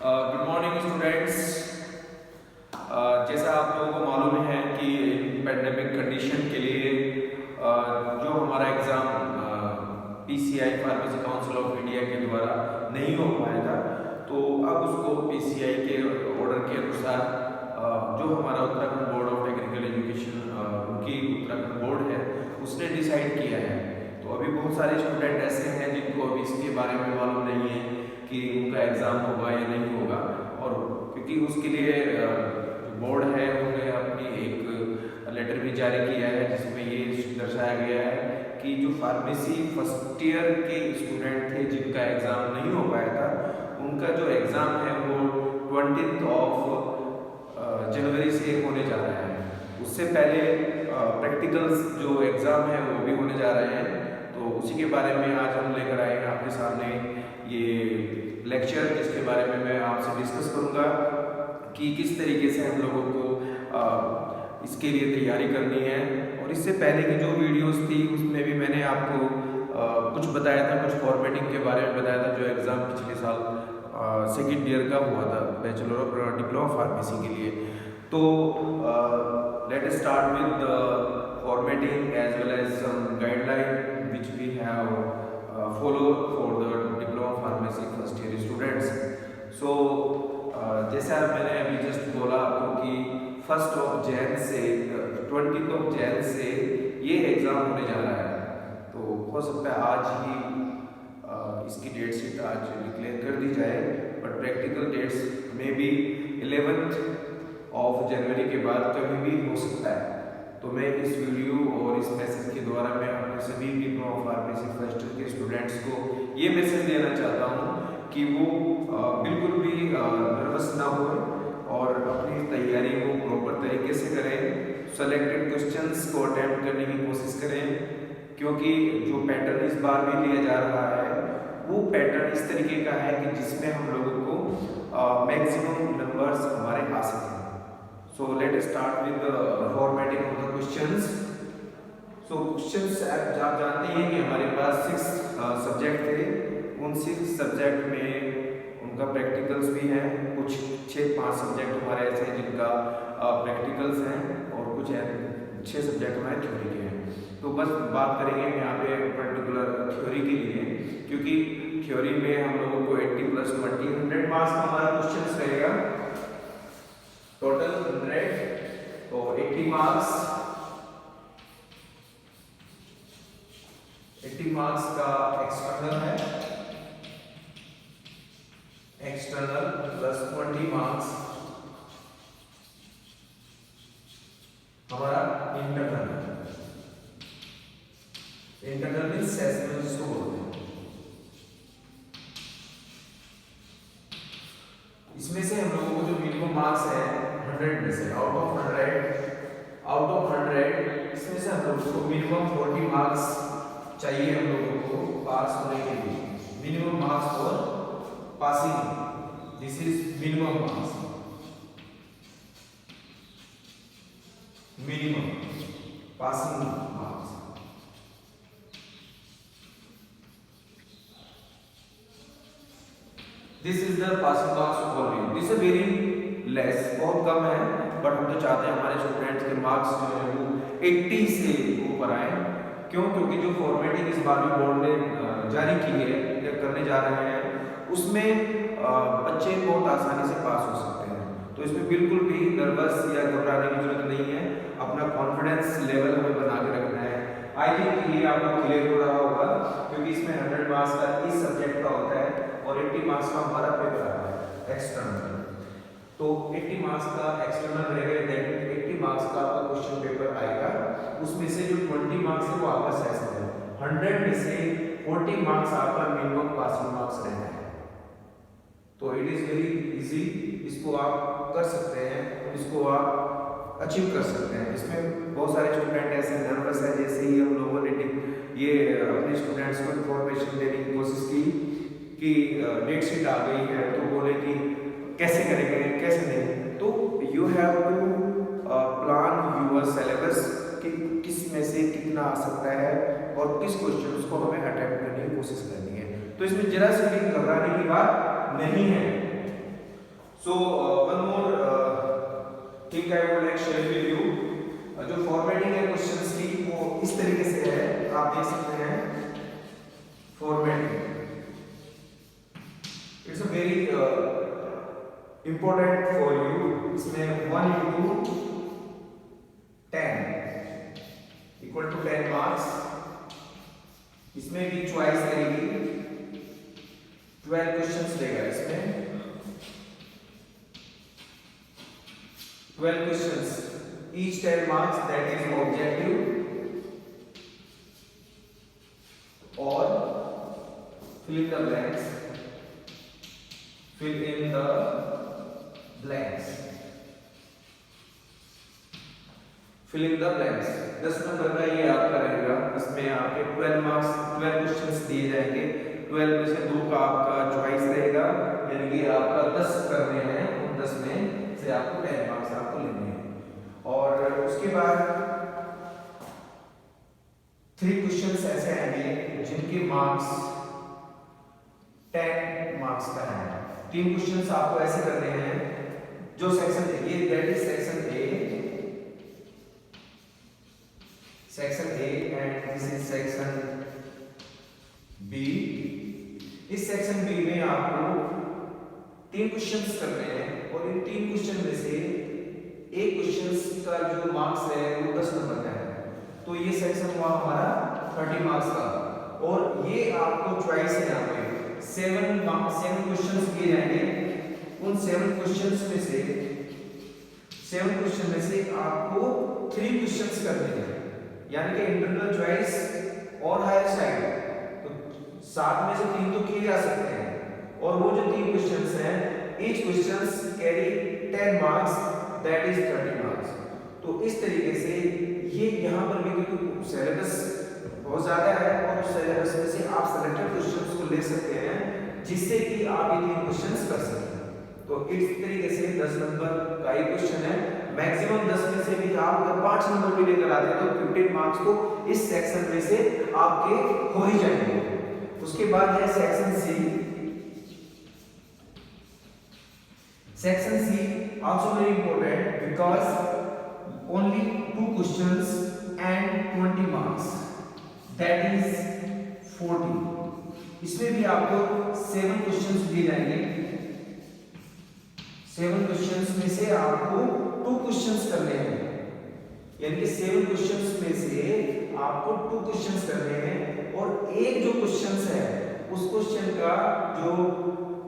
Good morning students. जैसा आप लोगों को मालूम है कि पैंडेमिक कंडीशन के लिए जो हमारा exam PCI pharmacy council of India के द्वारा नहीं हो पाया था, तो अब उसको पीसीआई के ऑर्डर के अनुसार जो हमारा Uttarakhand board of technical education उनकी उत्तराखंड बोर्ड है उसने डिसाइड किया है। तो अभी बहुत सारे स्टूडेंट ऐसे हैं जिनको अभी इसके बारे में मालूम नहीं है कि उनका एग्ज़ाम होगा या नहीं होगा, और क्योंकि उसके लिए बोर्ड है उन्होंने अपनी एक लेटर भी जारी किया है जिसमें ये दर्शाया गया है कि जो फार्मेसी फर्स्ट ईयर के स्टूडेंट थे जिनका एग्ज़ाम नहीं हो पाया था, उनका जो एग्ज़ाम है वो 20 जनवरी से होने जा रहा है। उससे पहले प्रैक्टिकल्स जो एग्ज़ाम है वो भी होने जा रहे हैं। तो उसी के बारे में आज हम लेकर आए हैं आपके सामने ये लेक्चर, जिसके बारे में मैं आपसे डिस्कस करूंगा कि किस तरीके से हम लोगों को इसके लिए तैयारी करनी है। और इससे पहले की जो वीडियोस थी उसमें भी मैंने आपको कुछ बताया था, कुछ फॉर्मेटिंग के बारे में बताया था जो एग्ज़ाम पिछले साल सेकेंड ईयर का हुआ था बैचलर ऑफ डिप्लोमा फार्मेसी के लिए। तो let us start with formatting as well as some guideline which we have followed for the diploma pharmacy first year students. So जैसा मैंने अभी जस्ट बोला आपको कि 1 जैन से 20 जैन से ये एग्ज़ाम होने जा रहा है। तो हो सकता है आज ही इसकी डेट शीट आज डिक्लेयर कर दी जाए, बट प्रैक्टिकल डेट्स में भी 11 जनवरी के बाद कभी भी हो सकता है। तो मैं इस वीडियो और इस मैसेज के द्वारा मैं अपने सभी डिप्लोमा फार्मेसी फर्स्ट ईयर के स्टूडेंट्स को ये मैसेज देना चाहता हूँ कि वो बिल्कुल भी नर्वस ना हो और अपनी तैयारी को प्रॉपर तरीके से करें। सेलेक्टेड क्वेश्चंस को अटेम्प्ट करने की कोशिश करें, क्योंकि जो पैटर्न इस बार भी लिया जा रहा है वो पैटर्न इस तरीके का है कि जिसमें हम लोगों को मैक्सिमम नंबर्स हमारे आ सकें। So let us start with the formatting of the questions. So questions आप जानते हैं कि हमारे पास 6 सब्जेक्ट थे। उन 6 सब्जेक्ट में उनका प्रैक्टिकल्स भी हैं। कुछ 6-5 सब्जेक्ट हमारे ऐसे हैं जिनका प्रैक्टिकल्स हैं और कुछ 6 सब्जेक्ट हमारे थ्योरी के हैं। तो बस बात करेंगे यहाँ पे पर्टिकुलर थ्योरी के लिए, क्योंकि थ्योरी में हम लोगों को 80 + 20 100 मार्क्स का हमारा क्वेश्चन रहेगा टोटल 100। तो 80 मार्क्स का एक्सटर्नल है, एक्सटर्नल प्लस 20 मार्क्स हमारा इंटरनल। इंटरनल मींस सेशनल जिसको बोलते हैं। इसमें से हम लोगों को जो मिनिमम मार्क्स है 100 में से आउट ऑफ 100 इसमें से हम लोगों को मिनिमम 40 मार्क्स चाहिए हम लोगों को पास होने के लिए। Minimum marks for passing, this is minimum marks, minimum passing marks. This is the passing marks only. This is very less, बहुत कम है, बट हम तो चाहते हैं हमारे स्टूडेंट्स के मार्क्स जो है वो 80 से ऊपर आए। क्यों? क्योंकि जो फॉर्मेटिंग इस बार भी बोर्ड ने जारी की है या करने जा रहे हैं उसमें बच्चे बहुत आसानी से पास हो सकते हैं। तो इसमें बिल्कुल भी नर्वस या घबराने की जरूरत नहीं है। अपना कॉन्फिडेंस लेवल हमें बना के रखना है। आई थिंक ये आपको क्लियर हो रहा होगा, क्योंकि इसमें 100 मार्क्स का इस सब्जेक्ट का होता है और 80 मार्क्स का हमारा पेपर आता है एक्सटर्नल। तो 80 मार्क्स का एक्सटर्नल रहेगा, देन 80 मार्क्स का आपका क्वेश्चन पेपर आएगा। उसमें से जो 20 मार्क्स है वो आपका सेशन है। 100 में से 40 मार्क्स आपका मिनिमम पासिंग मार्क्स रहना है। तो इट इज वेरी इजी, इसको आप कर सकते हैं, इसको आप अचीव कर सकते हैं। इसमें बहुत सारे स्टूडेंट ऐसे नर्वस है, जैसे ही हम लोगों ने ये अपने स्टूडेंट्स को इन्फॉर्मेशन देने की कोशिश की कि डेट शीट आ गई है, तो बोले कि कैसे करेंगे कैसे नहीं। तो you have to plan your syllabus कि किस में से कितना आ सकता है और किस क्वेश्चन को हमें अटेम्प्ट करने की कोशिश करनी है। तो इसमें जरा सी भी घबराने की बात नहीं है। So one more thing I would like share with you, जो फॉर्मेटिंग है क्वेश्चंस की वो इस तरीके से है, आप देख सकते हैं formatting it's a very important for you. इसमें 1 into 10 इक्वल टू 10 मार्क्स, इसमें भी चॉइस करेगी, 12 क्वेश्चंस देगा इसमें, 12 questions, each 10 marks, that is objective or fill in the blanks, fill in the blanks, fill in the blanks। 10 number का ये आपका रहेगा, इसमें आपके 12 मार्क्स 12 क्वेश्चंस दिए जाएंगे, 12 में से 2 का आपका चॉइस रहेगा, यानी कि आपका 10 करने हैं, उन 10 में से आपको 10 मार्क्स आपको लेने हैं। और उसके बाद 3 क्वेश्चंस ऐसे आएंगे जिनके मार्क्स 10 मार्क्स का है। 3 क्वेश्चंस आपको ऐसे करने हैं जो section A, that is section A and this is section B. इस सेक्शन बी में आपको 3 क्वेश्चंस करने हैं और इन 3 क्वेश्चन में से एक क्वेश्चन का जो मार्क्स है वो 10 नंबर का है, तो ये सेक्शन हुआ हमारा 30 मार्क्स का। और ये आपको चॉइस है, यहाँ पे 7 क्वेश्चंस दिए जाएंगे, उन 7 क्वेश्चंस में से 7 क्वेश्चन में से आपको 3 क्वेश्चंस करने हैं, यानी कि इंटरनल चॉइस और हायर साइड, तो 7 में से 3 तो किए जा सकते हैं, और वो जो 3 क्वेश्चंस हैं each questions carry 10 marks, that is 30 marks। तो इस तरीके से ये यहाँ पर भी क्योंकि सिलेबस बहुत ज़्यादा है और उस सिलेबस में से आप सिलेक्टेड क्वेश्चंस को ले सकते हैं जिससे कि आप ये 3 क्वेश्चंस कर सकें। तो इस तरीके से 10 नंबर का एक क्वेश्चन है, मैक्सिमम 10 में से भी आप अगर 5 नंबर भी लेकर आते हैं तो 15 मार्क्स तो इस सेक्शन में से आपके हो ही जाएंगे। उसके बाद है section C. Section C also very important because only 2 questions and 20 marks, that is 40। इसमें भी आपको 7 क्वेश्चंस दिए जाएंगे, 7 क्वेश्चंस में से आपको 2 क्वेश्चंस करने हैं, यानी कि 7 क्वेश्चंस में से आपको 2 क्वेश्चंस करने हैं, और एक जो क्वेश्चंस है उस क्वेश्चन का जो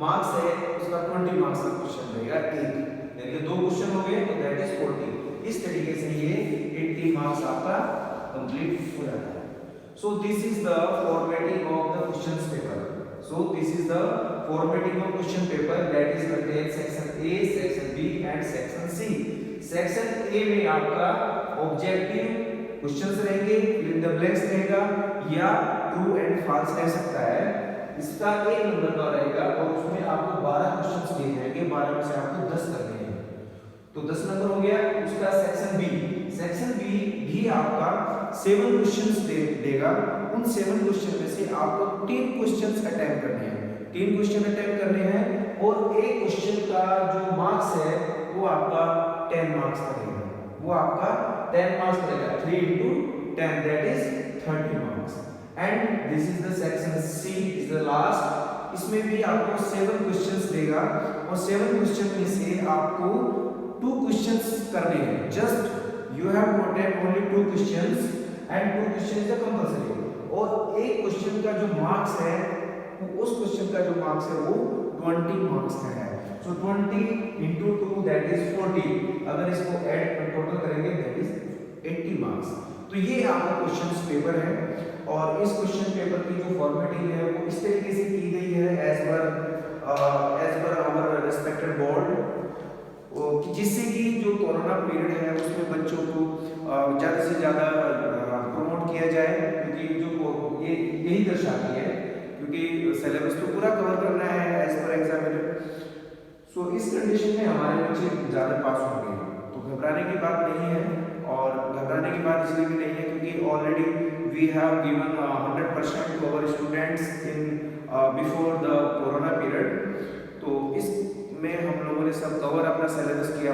मार्क्स है उसका 20 मार्क्स का क्वेश्चन रहेगा एक, यानी कि 2 क्वेश्चन हो गए तो दैट इज 40। इस तरीके से ये 80 मार्क्स आपका कंप्लीट हो जाता है। So this is the formatting of the questions paper. So this is the formatting of question paper that is contain section A, section B and section C. Section A में आपका objective questions रहेंगे, fill in the blanks रहेगा, या true and false रह सकता है, इसका 1 number का रहेगा, और उसमें आपको 12 क्वेश्चंस दिए जाएंगे, 12 में से आपको 10 करने हैं, तो 10 नंबर हो गया। उसका सेक्शन बी, सेक्शन बी भी आपका 7 क्वेश्चंस देगा, उन 7 क्वेश्चन में से आपको 3 क्वेश्चंस अटेम्प्ट करने हैं, 3 क्वेश्चन अटेम्प्ट करने हैं, और एक क्वेश्चन का जो मार्क्स है वो आपका 10 मार्क्स का रहेगा, वो आपका 10 मार्क्स रहेगा, 3 into 10 that is 30 marks। And this is the section C, is the last. इसमें भी आपको 7 क्वेश्चंस देगा, और 7 क्वेश्चन में से आपको 2 क्वेश्चंस करने हैं, just you have to attempt only 2 questions and 2 question is compulsory, और एक क्वेश्चन का जो मार्क्स है उस क्वेश्चन का जो मार्क्स है वो 20 मार्क्स का है। सो 20 into 2 दैट इज 40, अगर इसको ऐड टोटल करेंगे दैट इज 80 मार्क्स। तो ये आपका क्वेश्चन पेपर है, और इस क्वेश्चन पेपर की जो फॉर्मेटिंग है वो इस तरीके से की गई है as per hour respected board, जिससे कि जो कोरोना पीरियड है उसमें बच्चों को ज़्यादा से ज़्यादा प्रमोट किया जाए, क्योंकि जो ये यही दर्शाती है, क्योंकि सिलेबस तो पूरा कवर करना है एज पर एग्जामिनर। सो इस कंडीशन में हमारे बच्चे ज़्यादा पास होंगे, तो घबराने की बात नहीं है, और घबराने की बात इसलिए भी नहीं है क्योंकि already we have given 100% to our students in before the corona period। तो इसमें हम लोगों ने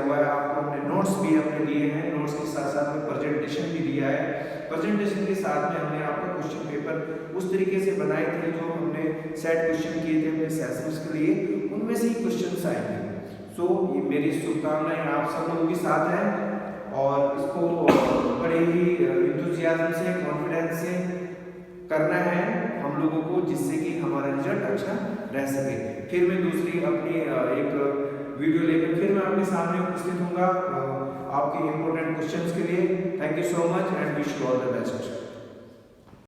हुआ है, आपको हमने नोट्स भी हमने दिए हैं, नोट्स के साथ साथ में प्रेजेंटेशन भी दिया है। प्रेजेंटेशन के साथ में हमने आपका क्वेश्चन पेपर उस तरीके से बनाए थे जो हमने सेट क्वेश्चन किए थे अपने सेशंस के लिए, उनमें से ही क्वेश्चंस आएंगे। सो ये मेरी शुभकामनाएं आप सब लोगों के साथ है और इसको बड़े ही इंथुसियाज्म से, कॉन्फिडेंस से करना है हम लोगों को, जिससे कि हमारा रिजल्ट अच्छा रह सके। फिर मैं दूसरी अपनी एक वीडियो लेकर फिर मैं आपके सामने उपस्थित होऊंगा आपके इंपॉर्टेंट क्वेश्चंस के लिए। Thank you so much and wish you all the best.